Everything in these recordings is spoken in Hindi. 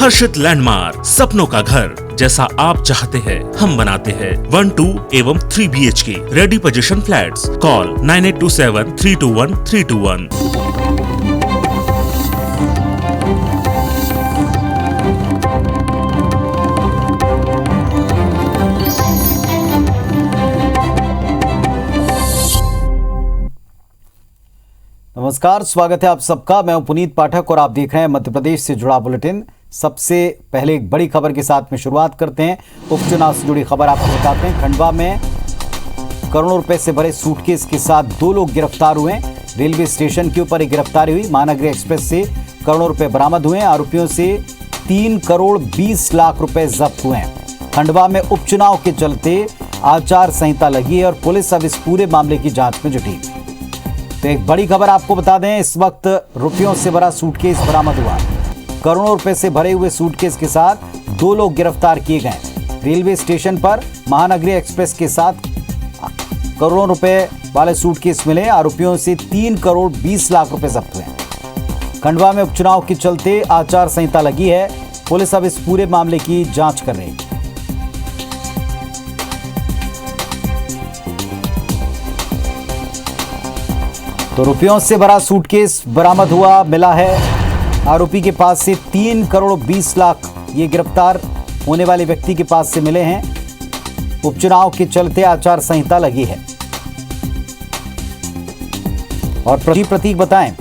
हर्षित लैंडमार्क, सपनों का घर जैसा आप चाहते हैं हम बनाते हैं। 1, 2 एवं 3 BHK ready position flats. Call 9827321321। नमस्कार, स्वागत है आप सबका। मैं हूं पुनीत पाठक और आप देख रहे हैं मध्य प्रदेश से जुड़ा बुलेटिन। सबसे पहले एक बड़ी खबर के साथ में शुरुआत करते हैं। उपचुनाव से जुड़ी खबर आपको बताते हैं। खंडवा में करोड़ों रुपए से भरे सूटकेस के साथ 2 लोग गिरफ्तार हुए। रेलवे स्टेशन के ऊपर एक गिरफ्तारी हुई। महानगरी एक्सप्रेस से करोड़ों रुपए बरामद हुए। आरोपियों से 3 करोड़ 20 लाख रुपए जब्त हुए हैं। खंडवा में उपचुनाव के चलते आचार संहिता लगी है और पुलिस अब इस पूरे मामले की जांच में जुटी। तो एक बड़ी खबर आपको बता दें, इस वक्त रुपयों से भरा सूटकेस बरामद हुआ। करोड़ों रुपए से भरे हुए सूटकेस के साथ 2 लोग गिरफ्तार किए गए। रेलवे स्टेशन पर महानगरी एक्सप्रेस के साथ करोड़ों रुपए वाले सूटकेस मिले। आरोपियों से 3 करोड़ 20 लाख रुपए जब्त हुए। खंडवा में उपचुनाव के चलते आचार संहिता लगी है। पुलिस अब इस पूरे मामले की जांच कर रही है। तो रुपयों से भरा सूटकेस बरामद हुआ, मिला है। आरोपी के पास से 3 करोड़ 20 लाख ये गिरफ्तार होने वाले व्यक्ति के पास से मिले हैं। उपचुनाव के चलते आचार संहिता लगी है। और प्रतीक बताएं।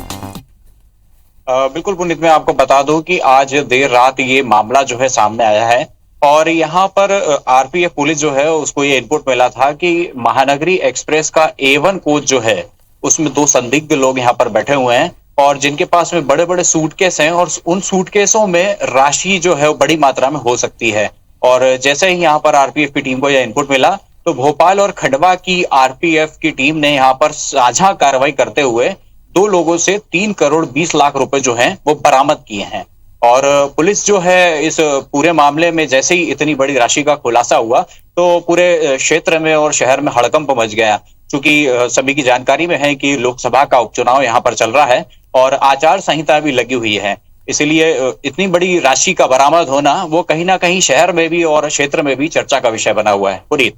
बिल्कुल पुनीत, मैं आपको बता दूं कि आज देर रात ये मामला जो है सामने आया है और यहाँ पर आरपीएफ पुलिस जो है उसको ये इनपुट मिला था कि महानगरी एक्सप्रेस का A1 कोच जो है उसमें 2 संदिग्ध लोग यहाँ पर बैठे हुए हैं और जिनके पास में बड़े बड़े सूटकेस हैं और उन सूटकेसों में राशि जो है वो बड़ी मात्रा में हो सकती है। और जैसे ही यहाँ पर आरपीएफ की टीम को यह इनपुट मिला तो भोपाल और खंडवा की आरपीएफ की टीम ने यहाँ पर साझा कार्रवाई करते हुए 2 लोगों से 3 करोड़ 20 लाख रुपए जो हैं वो बरामद किए हैं। और पुलिस जो है इस पूरे मामले में जैसे ही इतनी बड़ी राशि का खुलासा हुआ तो पूरे क्षेत्र में और शहर में हड़कंप मच गया, क्योंकि सभी की जानकारी में है कि लोकसभा का उपचुनाव यहाँ पर चल रहा है और आचार संहिता भी लगी हुई है। इसलिए इतनी बड़ी राशि का बरामद होना वो कहीं ना कहीं शहर में भी और क्षेत्र में भी चर्चा का विषय बना हुआ है। पुनीत,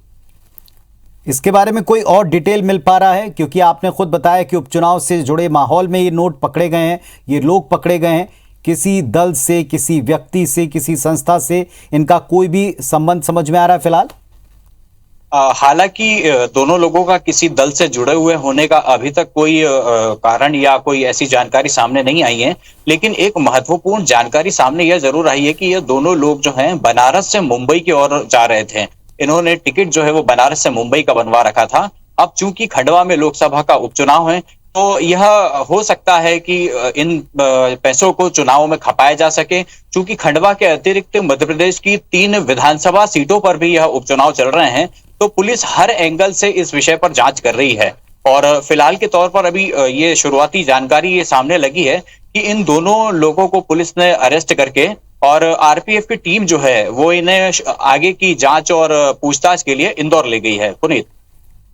इसके बारे में कोई और डिटेल मिल पा रहा है? क्योंकि आपने खुद बताया कि उपचुनाव से जुड़े माहौल में ये नोट पकड़े गए हैं, ये लोग पकड़े गए हैं। किसी दल से, किसी व्यक्ति से, किसी संस्था से इनका कोई भी संबंध समझ में आ रहा है फिलहाल? हालांकि दोनों लोगों का किसी दल से जुड़े हुए होने का अभी तक कोई कारण या कोई ऐसी जानकारी सामने नहीं आई है, लेकिन एक महत्वपूर्ण जानकारी सामने यह जरूर आई है कि ये दोनों लोग जो हैं बनारस से मुंबई की ओर जा रहे थे। इन्होंने टिकट जो है वो बनारस से मुंबई का बनवा रखा था। अब चूंकि खंडवा में लोकसभा का उपचुनाव है तो यह हो सकता है कि इन पैसों को चुनाव में खपाया जा सके। चूंकि खंडवा के अतिरिक्त मध्य प्रदेश की 3 विधानसभा सीटों पर भी यह उपचुनाव चल रहे हैं, तो पुलिस हर एंगल से इस विषय पर जांच कर रही है। और फिलहाल के तौर पर अभी ये शुरुआती जानकारी ये सामने लगी है कि इन दोनों लोगों को पुलिस ने अरेस्ट करके और आरपीएफ की टीम जो है वो इन्हें आगे की जांच और पूछताछ के लिए इंदौर ले गई है। पुनीत,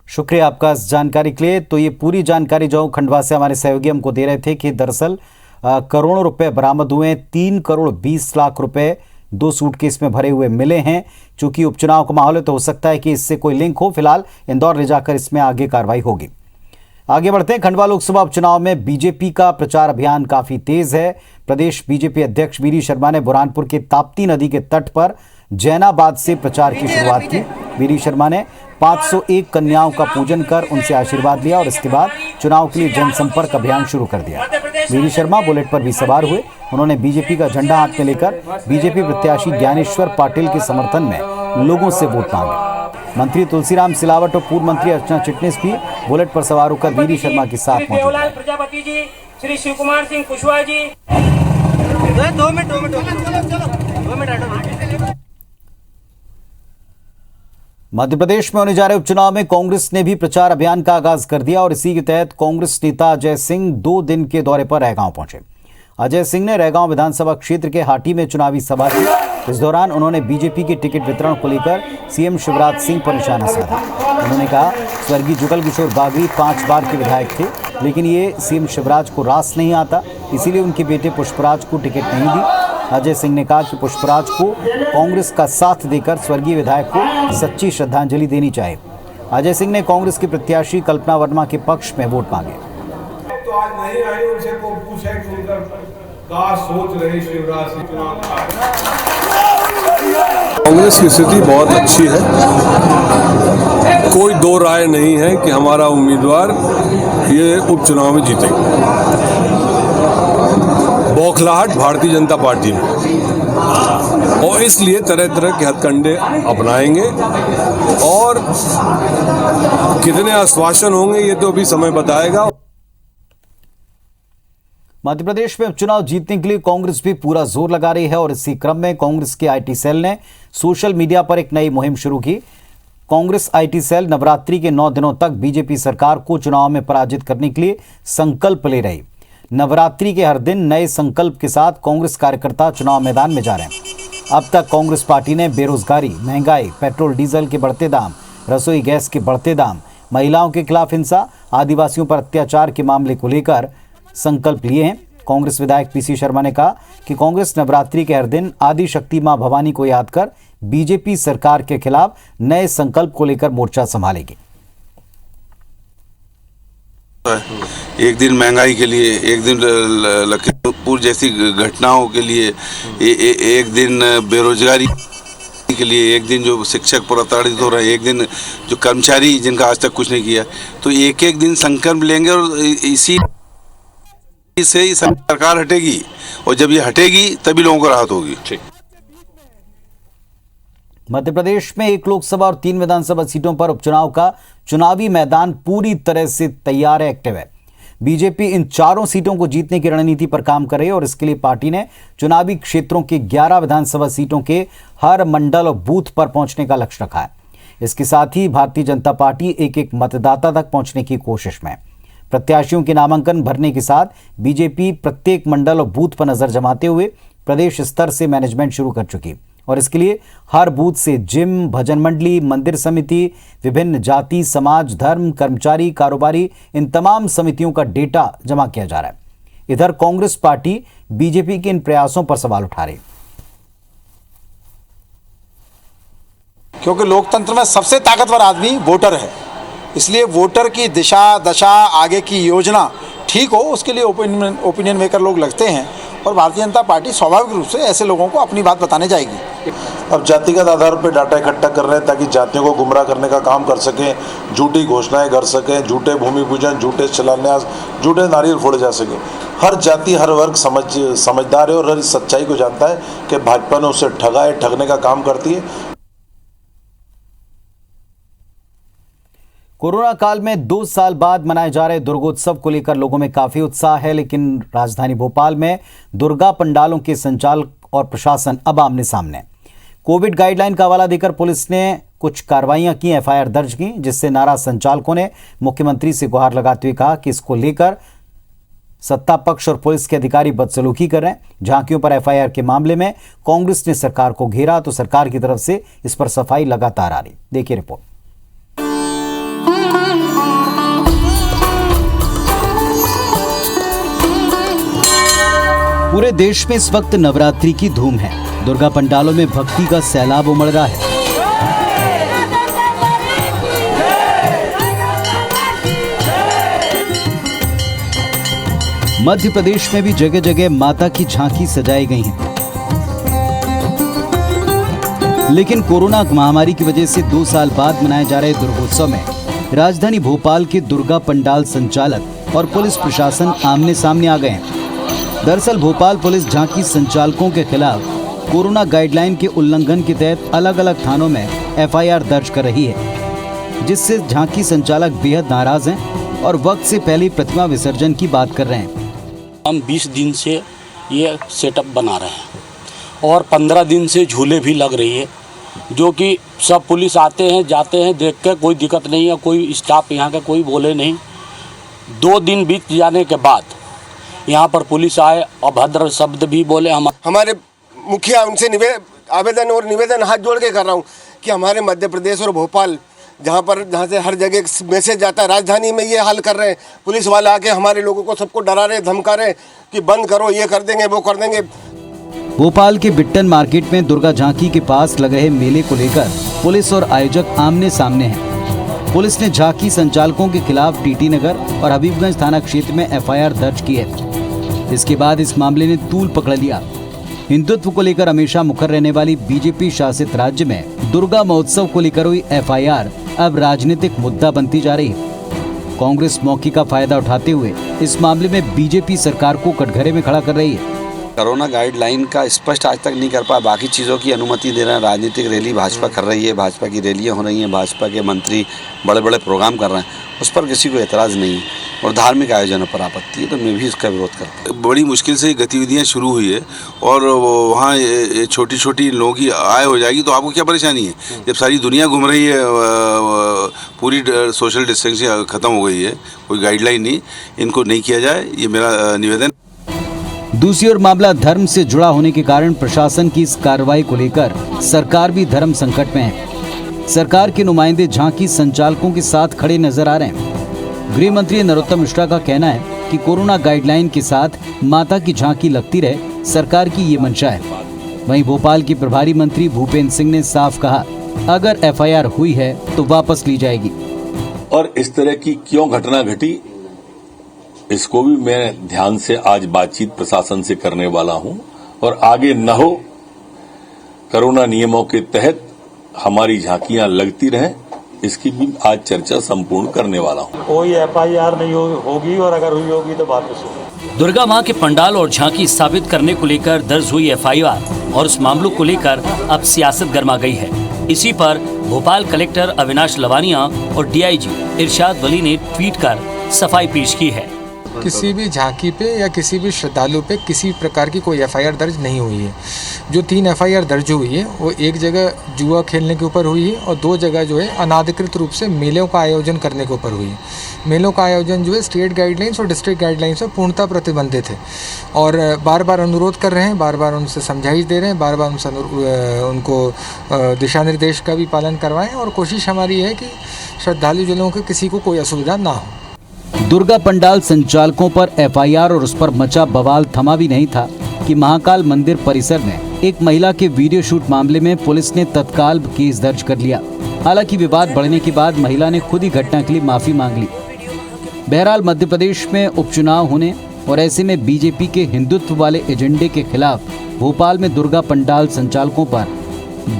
शुक्रिया आपका इस जानकारी के लिए। तो ये पूरी जानकारी जो खंडवा से हमारे सहयोगी हमको दे रहे थे कि दरअसल करोड़ों रुपए बरामद हुए। 3 करोड़ 20 लाख रुपए 2 सूटकेस में भरे हुए मिले हैं। चूंकि उपचुनाव का माहौल है तो हो सकता है कि इससे कोई लिंक हो। फिलहाल इंदौर ले जाकर इसमें आगे कार्रवाई होगी। आगे बढ़ते हैं। खंडवा लोकसभा उपचुनाव में बीजेपी का प्रचार अभियान काफी तेज है। प्रदेश बीजेपी अध्यक्ष वीरी शर्मा ने बुरहानपुर के ताप्ती नदी के तट पर जैनाबाद से प्रचार की शुरुआत की। वीरी शर्मा ने 501 कन्याओं का पूजन कर उनसे आशीर्वाद लिया और इसके बाद चुनाव के लिए जनसंपर्क अभियान शुरू कर दिया। वीरी शर्मा बुलेट पर भी सवार हुए। उन्होंने बीजेपी का झंडा हाथ में लेकर बीजेपी प्रत्याशी ज्ञानेश्वर पाटिल के समर्थन में लोगों से वोट मांगे। मंत्री तुलसीराम सिलावट और पूर्व मंत्री अर्चना चिटनिस भी बुलेट पर सवार होकर वीरी शर्मा के साथ मौजूद हैं। प्रजापति जी, श्री शिव कुमार सिंह कुशवाहा जी। 2 मिनट मध्य प्रदेश में होने जा रहे उपचुनाव में कांग्रेस ने भी प्रचार अभियान का आगाज कर दिया और इसी के तहत कांग्रेस नेता अजय सिंह 2 दिन के दौरे पर रैगांव पहुंचे। अजय सिंह ने रैगांव विधानसभा क्षेत्र के हाटी में चुनावी सभा की। इस दौरान उन्होंने बीजेपी के टिकट वितरण को लेकर सीएम शिवराज सिंह पर निशाना साधा। उन्होंने कहा, स्वर्गीय जुगल किशोर बागड़ी 5 बार के विधायक थे। लेकिन ये सीएम शिवराज को रास नहीं आता, इसीलिए उनके बेटे पुष्पराज को टिकट नहीं दी। अजय सिंह ने कहा कि पुष्पराज को कांग्रेस का साथ देकर स्वर्गीय विधायक को सच्ची श्रद्धांजलि देनी चाहिए। अजय सिंह ने कांग्रेस की प्रत्याशी कल्पना वर्मा के पक्ष में वोट मांगे। तो आज नहीं आई, उनसे को पूछे क्या सोच रहे शिवराज सिंह चुनाव। कांग्रेस की स्थिति बहुत अच्छी है, कोई दो राय नहीं है कि हमारा उम्मीदवार ये उपचुनाव में जीतेगा। बौखलाहट भारतीय जनता पार्टी में, और इसलिए तरह तरह के हथकंडे अपनाएंगे और कितने आश्वासन होंगे ये तो अभी समय बताएगा। मध्य प्रदेश में उपचुनाव जीतने के लिए कांग्रेस भी पूरा जोर लगा रही है और इसी क्रम में कांग्रेस के आईटी सेल ने सोशल मीडिया पर एक नई मुहिम शुरू की। कांग्रेस आईटी सेल नवरात्रि के 9 दिनों तक बीजेपी सरकार को चुनाव में पराजित करने के लिए संकल्प ले रही। नवरात्रि के हर दिन नए संकल्प के साथ कांग्रेस कार्यकर्ता चुनाव मैदान में जा रहे हैं। अब तक कांग्रेस पार्टी ने बेरोजगारी, महंगाई, पेट्रोल डीजल के बढ़ते दाम, रसोई गैस के बढ़ते दाम, महिलाओं के खिलाफ हिंसा, आदिवासियों पर अत्याचार के मामले को लेकर संकल्प लिए हैं। कांग्रेस विधायक पीसी शर्मा ने कहा कि कांग्रेस नवरात्रि के हर दिन आदि शक्ति मां भवानी को याद कर बीजेपी सरकार के खिलाफ नए संकल्प को लेकर मोर्चा संभालेगी। एक दिन महंगाई के लिए, एक दिन लखीमपुर जैसी घटनाओं के लिए, एक दिन बेरोजगारी के लिए, एक दिन जो शिक्षक प्रताड़ित हो रहे हैं, एक दिन जो कर्मचारी जिनका आज तक कुछ नहीं किया, तो एक एक दिन संकल्प लेंगे और इसी से ही सरकार हटेगी, और जब ये हटेगी तभी लोगों को राहत होगी। मध्य प्रदेश में 1 लोकसभा और 3 विधानसभा सीटों पर उपचुनाव का चुनावी मैदान पूरी तरह से तैयार है, एक्टिव है। बीजेपी इन 4 सीटों को जीतने की रणनीति पर काम कर रही है और इसके लिए पार्टी ने चुनावी क्षेत्रों के 11 विधानसभा सीटों के हर मंडल और बूथ पर पहुंचने का लक्ष्य रखा है। इसके साथ ही भारतीय जनता पार्टी एक मतदाता तक पहुंचने की कोशिश में है। प्रत्याशियों के नामांकन भरने के साथ बीजेपी प्रत्येक मंडल और बूथ पर नजर जमाते हुए प्रदेश स्तर से मैनेजमेंट शुरू कर चुकी और इसके लिए हर बूथ से जिम, भजन मंडली, मंदिर समिति, विभिन्न जाति, समाज, धर्म, कर्मचारी, कारोबारी, इन तमाम समितियों का डेटा जमा किया जा रहा है। इधर कांग्रेस पार्टी बीजेपी के इन प्रयासों पर सवाल उठा रही, क्योंकि लोकतंत्र में सबसे ताकतवर आदमी वोटर है, इसलिए वोटर की दिशा दशा, आगे की योजना ठीक हो, उसके लिए ओपिनियन मेकर लोग लगते हैं और भारतीय जनता पार्टी स्वाभाविक रूप से ऐसे लोगों को अपनी बात बताने जाएगी। अब जातिगत आधार पर डाटा इकट्ठा कर रहे हैं ताकि जातियों को गुमराह करने का काम कर सकें, झूठी घोषणाएं कर सकें, झूठे भूमि पूजन, झूठे शिलान्यास, झूठे नारियल फोड़े जा सके। हर जाति, हर वर्ग समझदार है और हर इस सच्चाई को जानता है कि भाजपा ने उससे ठगने का काम करती है। कोरोना काल में 2 साल बाद मनाए जा रहे दुर्गोत्सव को लेकर लोगों में काफी उत्साह है, लेकिन राजधानी भोपाल में दुर्गा पंडालों के संचालक और प्रशासन अब आमने सामने। कोविड गाइडलाइन का हवाला देकर पुलिस ने कुछ कार्रवाइयां की, एफआईआर दर्ज की, जिससे नाराज संचालकों ने मुख्यमंत्री से गुहार लगाते हुए कहा कि इसको लेकर सत्ता पक्ष और पुलिस के अधिकारी बदसलूकी कर रहे हैं। झांकियों पर एफआईआर के मामले में कांग्रेस ने सरकार को घेरा तो सरकार की तरफ से इस पर सफाई लगातार आ रही। देखिए रिपोर्ट। पूरे देश में इस वक्त नवरात्रि की धूम है। दुर्गा पंडालों में भक्ति का सैलाब उमड़ रहा है। मध्य प्रदेश में भी जगह जगह माता की झांकी सजाई गई है, लेकिन कोरोना महामारी की वजह से 2 साल बाद मनाए जा रहे दुर्गोत्सव में राजधानी भोपाल के दुर्गा पंडाल संचालक और पुलिस प्रशासन आमने सामने आ गए हैं। दरअसल भोपाल पुलिस झांकी संचालकों के खिलाफ कोरोना गाइडलाइन के उल्लंघन के तहत अलग अलग थानों में एफआईआर दर्ज कर रही है, जिससे झांकी संचालक बेहद नाराज हैं और वक्त से पहले प्रतिमा विसर्जन की बात कर रहे हैं। हम 20 दिन से ये सेटअप बना रहे हैं और 15 दिन से झूले भी लग रही है, जो कि सब पुलिस आते हैं जाते हैं, देख के कोई दिक्कत नहीं है, कोई स्टाफ यहाँ का कोई बोले नहीं। 2 दिन बीत जाने के बाद यहाँ पर पुलिस आए, अभद्र शब्द भी बोले। हमारे मुखिया उनसे आवेदन और निवेदन हाथ जोड़ के कर रहा हूँ कि हमारे मध्य प्रदेश और भोपाल जहाँ से हर जगह मैसेज जाता है। राजधानी में ये हाल कर रहे हैं, पुलिस वाले आके हमारे लोगों को सबको डरा रहे, धमका रहे कि बंद करो, ये कर देंगे, वो कर देंगे। भोपाल के बिट्टन मार्केट में दुर्गा झांकी के पास लग रहे मेले को लेकर पुलिस और आयोजक आमने सामने हैं। पुलिस ने झांकी संचालकों के खिलाफ टीटी नगर और हबीबगंज थाना क्षेत्र में एफआईआर दर्ज की है। इसके बाद इस मामले ने तूल पकड़ लिया। हिंदुत्व को लेकर हमेशा मुखर रहने वाली बीजेपी शासित राज्य में दुर्गा महोत्सव को लेकर हुई एफआईआर अब राजनीतिक मुद्दा बनती जा रही है। कांग्रेस मौके का फायदा उठाते हुए इस मामले में बीजेपी सरकार को कटघरे में खड़ा कर रही है। कोरोना गाइडलाइन का स्पष्ट आज तक नहीं कर पाया, बाकी चीज़ों की अनुमति दे रहे हैं। राजनीतिक रैली भाजपा कर रही है, भाजपा की रैलियां हो रही हैं, भाजपा के मंत्री बड़े बड़े प्रोग्राम कर रहे हैं, उस पर किसी को एतराज़ नहीं है। और धार्मिक आयोजनों पर आपत्ति है तो मैं भी इसका विरोध करता हूँ। बड़ी मुश्किल से गतिविधियाँ शुरू हुई है और वहाँ छोटी छोटी लोगों की आय हो जाएगी तो आपको क्या परेशानी है? जब सारी दुनिया घूम रही है, पूरी सोशल डिस्टेंसिंग खत्म हो गई है, कोई गाइडलाइन नहीं, इनको नहीं किया जाए, ये मेरा निवेदन। दूसरी ओर मामला धर्म से जुड़ा होने के कारण प्रशासन की इस कार्रवाई को लेकर सरकार भी धर्म संकट में है। सरकार के नुमाइंदे झांकी संचालकों के साथ खड़े नजर आ रहे हैं। गृह मंत्री नरोत्तम मिश्रा का कहना है कि कोरोना गाइडलाइन के साथ माता की झांकी लगती रहे, सरकार की ये मंशा है। वहीं भोपाल के प्रभारी मंत्री भूपेंद्र सिंह ने साफ कहा, अगर एफआईआर हुई है तो वापस ली जाएगी। और इस तरह की क्यों घटना घटी, इसको भी मैं ध्यान से आज बातचीत प्रशासन से करने वाला हूं और आगे न हो, कोरोना नियमों के तहत हमारी झांकियां लगती रहें, इसकी भी आज चर्चा संपूर्ण करने वाला हूं। कोई एफआईआर नहीं होगी और अगर हुई होगी तो वापस होगी। दुर्गा मां के पंडाल और झांकी स्थापित करने को लेकर दर्ज हुई एफआईआर और उस मामलों को लेकर अब सियासत गर्मा गई है। इसी पर भोपाल कलेक्टर अविनाश लवानिया और डीआईजी इरशाद वली ने ट्वीट कर सफाई पेश की है। किसी भी झांकी पे या किसी भी श्रद्धालु पे किसी प्रकार की कोई एफआईआर दर्ज नहीं हुई है। जो 3 एफआईआर दर्ज हुई है वो एक जगह जुआ खेलने के ऊपर हुई है और 2 जगह जो है अनाधिकृत रूप से मेलों का आयोजन करने के ऊपर हुई है। मेलों का आयोजन जो है स्टेट गाइडलाइंस और डिस्ट्रिक्ट गाइडलाइंस में पूर्णतः प्रतिबंधित है और बार बार अनुरोध कर रहे हैं, बार बार उनसे समझाइश दे रहे हैं, बार बार उनको दिशा निर्देश का भी पालन करवाएं और कोशिश हमारी है कि श्रद्धालु जनों को किसी को कोई असुविधा ना हो। दुर्गा पंडाल संचालकों पर एफआईआर और उस पर मचा बवाल थमा भी नहीं था कि महाकाल मंदिर परिसर में एक महिला के वीडियो शूट मामले में पुलिस ने तत्काल केस दर्ज कर लिया। हालांकि विवाद बढ़ने के बाद महिला ने खुद ही घटना के लिए माफी मांग ली। बहरहाल मध्य प्रदेश में उपचुनाव होने और ऐसे में बीजेपी के हिंदुत्व वाले एजेंडे के खिलाफ भोपाल में दुर्गा पंडाल संचालकों पर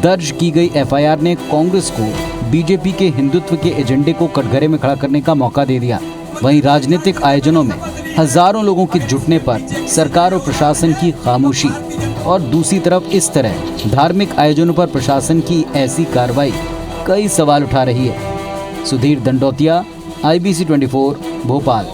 दर्ज की गई एफआईआर ने कांग्रेस को बीजेपी के हिंदुत्व के एजेंडे को कटघरे में खड़ा करने का मौका दे दिया। वहीं राजनीतिक आयोजनों में हजारों लोगों के जुटने पर सरकार और प्रशासन की खामोशी और दूसरी तरफ इस तरह धार्मिक आयोजनों पर प्रशासन की ऐसी कार्रवाई कई सवाल उठा रही है। सुधीर दंडोतिया, IBC 24, भोपाल।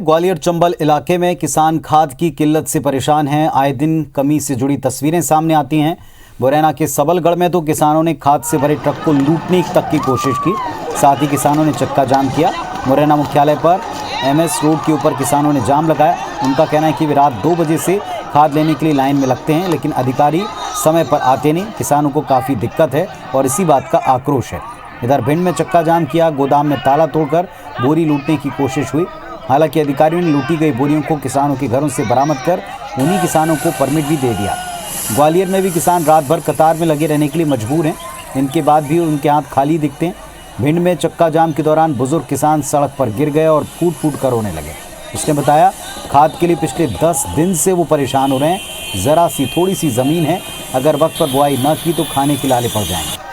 ग्वालियर चंबल इलाके में किसान खाद की किल्लत से परेशान हैं। आए दिन कमी से जुड़ी तस्वीरें सामने आती हैं। मुरैना के सबलगढ़ में तो किसानों ने खाद से भरे ट्रक को लूटने तक की कोशिश की, साथ ही किसानों ने चक्का जाम किया। मुरैना मुख्यालय पर MS रोड के ऊपर किसानों ने जाम लगाया। उनका कहना है कि वे रात 2 बजे से खाद लेने के लिए लाइन में लगते हैं, लेकिन अधिकारी समय पर आते नहीं। किसानों को काफ़ी दिक्कत है और इसी बात का आक्रोश है। इधर भिंड में चक्का जाम किया, गोदाम में ताला तोड़कर बोरी लूटने की कोशिश हुई। हालांकि अधिकारियों ने लूटी गई बोरियों को किसानों के घरों से बरामद कर उन्हीं किसानों को परमिट भी दे दिया। ग्वालियर में भी किसान रात भर कतार में लगे रहने के लिए मजबूर हैं, इनके बाद भी उनके हाथ खाली दिखते हैं। भिंड में चक्का जाम के दौरान बुजुर्ग किसान सड़क पर गिर गए और फूट फूट कर रोने लगे। उसने बताया, खाद के लिए पिछले 10 दिन से वो परेशान हो रहे हैं। ज़रा सी थोड़ी सी ज़मीन है, अगर वक्त पर बुआई न की तो खाने के लाले पड़ जाएंगे।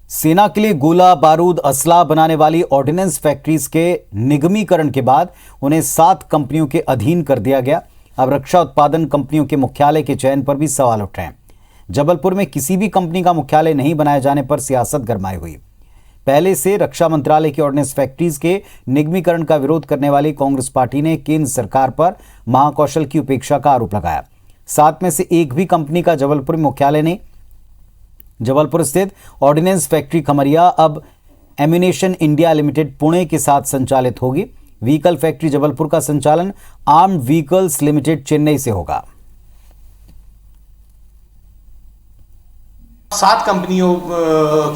सेना के लिए गोला बारूद असला बनाने वाली ऑर्डिनेंस फैक्ट्रीज के निगमीकरण के बाद उन्हें 7 कंपनियों के अधीन कर दिया गया। अब रक्षा उत्पादन कंपनियों के मुख्यालय के चयन पर भी सवाल उठ रहे हैं। जबलपुर में किसी भी कंपनी का मुख्यालय नहीं बनाए जाने पर सियासत गरमाई हुई। पहले से रक्षा मंत्रालय की ऑर्डिनेंस फैक्ट्रीज के निगमीकरण का विरोध करने वाली कांग्रेस पार्टी ने केंद्र सरकार पर महाकौशल की उपेक्षा का आरोप लगाया। 7 में से एक भी कंपनी का जबलपुर में मुख्यालय नहीं। जबलपुर स्थित ऑर्डिनेंस फैक्ट्री खमरिया अब एम्यूनेशन इंडिया लिमिटेड पुणे के साथ संचालित होगी। व्हीकल फैक्ट्री जबलपुर का संचालन आर्म्ड व्हीकल्स लिमिटेड चेन्नई से होगा। 7 कंपनियों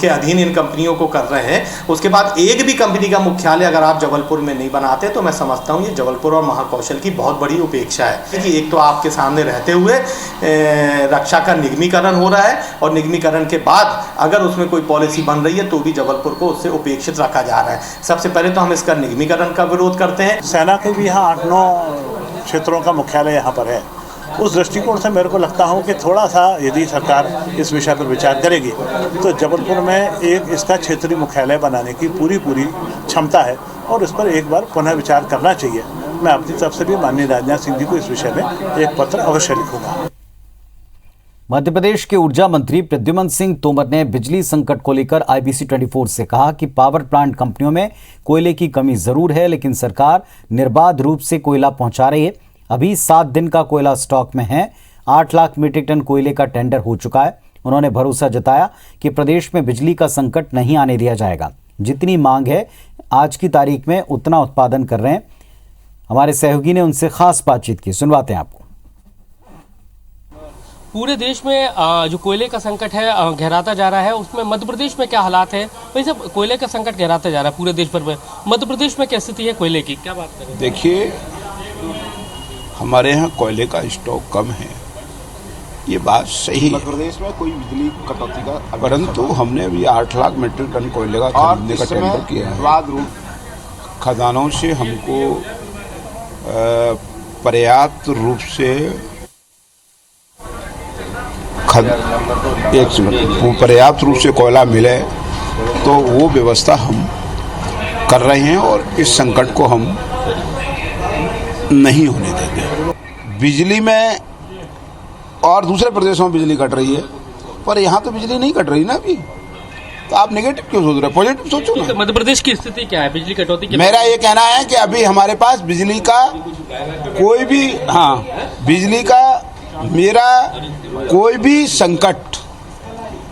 के अधीन इन कंपनियों को कर रहे हैं। उसके बाद एक भी कंपनी का मुख्यालय अगर आप जबलपुर में नहीं बनाते तो मैं समझता हूँ ये जबलपुर और महाकौशल की बहुत बड़ी उपेक्षा है कि एक तो आपके सामने रहते हुए रक्षा का निगमीकरण हो रहा है और निगमीकरण के बाद अगर उसमें कोई पॉलिसी बन रही है तो भी जबलपुर को उससे उपेक्षित रखा जा रहा है। सबसे पहले तो हम इसका निगमीकरण का विरोध करते हैं। सेना के भी यहाँ 8-9 क्षेत्रों का मुख्यालय यहाँ पर है। उस दृष्टिकोण से मेरे को लगता हूँ कि थोड़ा सा यदि सरकार इस विषय पर विचार करेगी तो जबलपुर में एक इसका क्षेत्रीय मुख्यालय बनाने की पूरी क्षमता है और इस पर एक बार पुनः विचार करना चाहिए। मैं अपनी तरफ से भी माननीय राजनाथ सिंह जी को इस विषय में एक पत्र अवश्य लिखूंगा। मध्य प्रदेश के ऊर्जा मंत्री प्रद्युमन सिंह तोमर ने बिजली संकट को लेकर IBC 24 से कहा कि पावर प्लांट कंपनियों में कोयले की कमी जरूर है, लेकिन सरकार निर्बाध रूप से कोयला पहुंचा रही है। अभी 7 दिन का कोयला स्टॉक में है। 8 लाख मीट्रिक टन कोयले का टेंडर हो चुका है। उन्होंने भरोसा जताया कि प्रदेश में बिजली का संकट नहीं आने दिया जाएगा। जितनी मांग है आज की तारीख में उतना उत्पादन कर रहे हैं। हमारे सहयोगी ने उनसे खास बातचीत की, सुनवाते हैं आपको। पूरे देश में जो कोयले का संकट है गहराता जा रहा है, उसमें मध्य प्रदेश में क्या हालात है? वैसे कोयले का संकट गहराता जा रहा है पूरे देश भर में, मध्य प्रदेश में क्या स्थिति है कोयले की, क्या बात करें? देखिए, हमारे यहाँ कोयले का स्टॉक कम है, ये बात सही है। मध्य प्रदेश में कोई बिजली कटौती का, परंतु हमने अभी 8 लाख मीट्रिक टन कोयले का खरीदने का टेंडर किया है। खदानों से हमको पर्याप्त रूप से पर्याप्त रूप से कोयला मिले तो वो व्यवस्था हम कर रहे हैं और इस संकट को हम नहीं होने देंगे। बिजली में और दूसरे प्रदेशों में बिजली कट रही है, पर यहाँ तो बिजली नहीं कट रही ना अभी, तो आप नेगेटिव क्यों सोच रहे हैं? पॉजिटिव सोचो ना। मध्य प्रदेश की स्थिति क्या है बिजली कटौती की? मेरा ये कहना है कि अभी हमारे पास बिजली का कोई भी बिजली का मेरा कोई भी संकट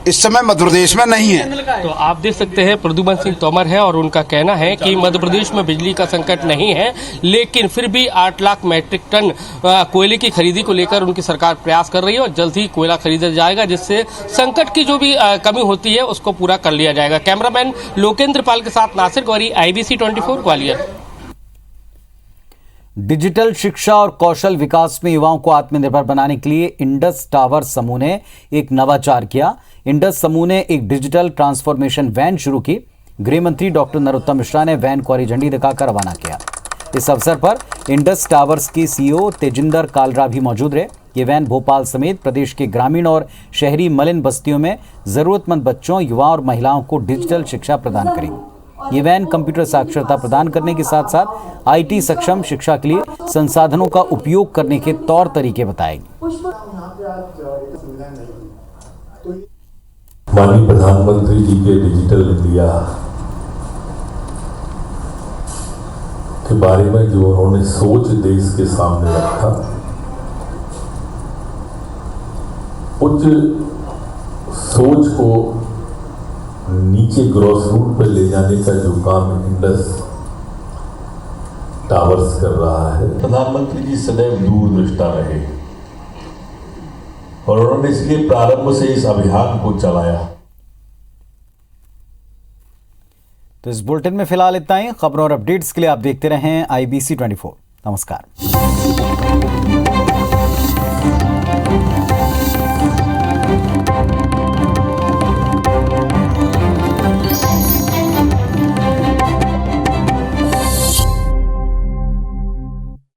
इस समय मध्य प्रदेश में नहीं है। तो आप देख सकते हैं प्रद्युमन सिंह तोमर है और उनका कहना है कि मध्य प्रदेश में बिजली का संकट नहीं है, लेकिन फिर भी 8 लाख मीट्रिक टन कोयले की खरीदी को लेकर उनकी सरकार प्रयास कर रही है और जल्द ही कोयला खरीदा जाएगा, जिससे संकट की जो भी कमी होती है उसको पूरा कर लिया जाएगा। कैमरामैन लोकेंद्र पाल के साथ नासिर गौरी, IBC 24 ग्वालियर। डिजिटल शिक्षा और कौशल विकास में युवाओं को आत्मनिर्भर बनाने के लिए इंडस टावर समूह ने एक नवाचार किया। इंडस समूह ने एक डिजिटल ट्रांसफॉर्मेशन वैन शुरू की। गृह मंत्री डॉक्टर नरोत्तम मिश्रा ने वैन को हरी झंडी दिखाकर रवाना किया। इस अवसर पर इंडस टावर्स के CEO तेजिंदर कालरा भी मौजूद रहे। ये वैन भोपाल समेत प्रदेश के ग्रामीण और शहरी मलिन बस्तियों में जरूरतमंद बच्चों, युवा और महिलाओं को डिजिटल शिक्षा प्रदान करेगी। ये वैन कंप्यूटर साक्षरता प्रदान करने के साथ साथ IT सक्षम शिक्षा के लिए संसाधनों का उपयोग करने के तौर तरीके बताएगी। माननीय प्रधानमंत्री जी के डिजिटल इंडिया के बारे में जो उन्होंने सोच देश के सामने रखा, उच्च सोच को नीचे ग्रॉस रूट पर ले जाने का जो काम इंडस टावर्स कर रहा है, प्रधानमंत्री जी सदैव दूरदृष्टा रहे और उन्होंने इसलिए प्रारंभ से इस अभियान को चलाया। तो इस बुलेटिन में फिलहाल इतना ही। खबरों और अपडेट्स के लिए आप देखते रहें IBC 24। नमस्कार।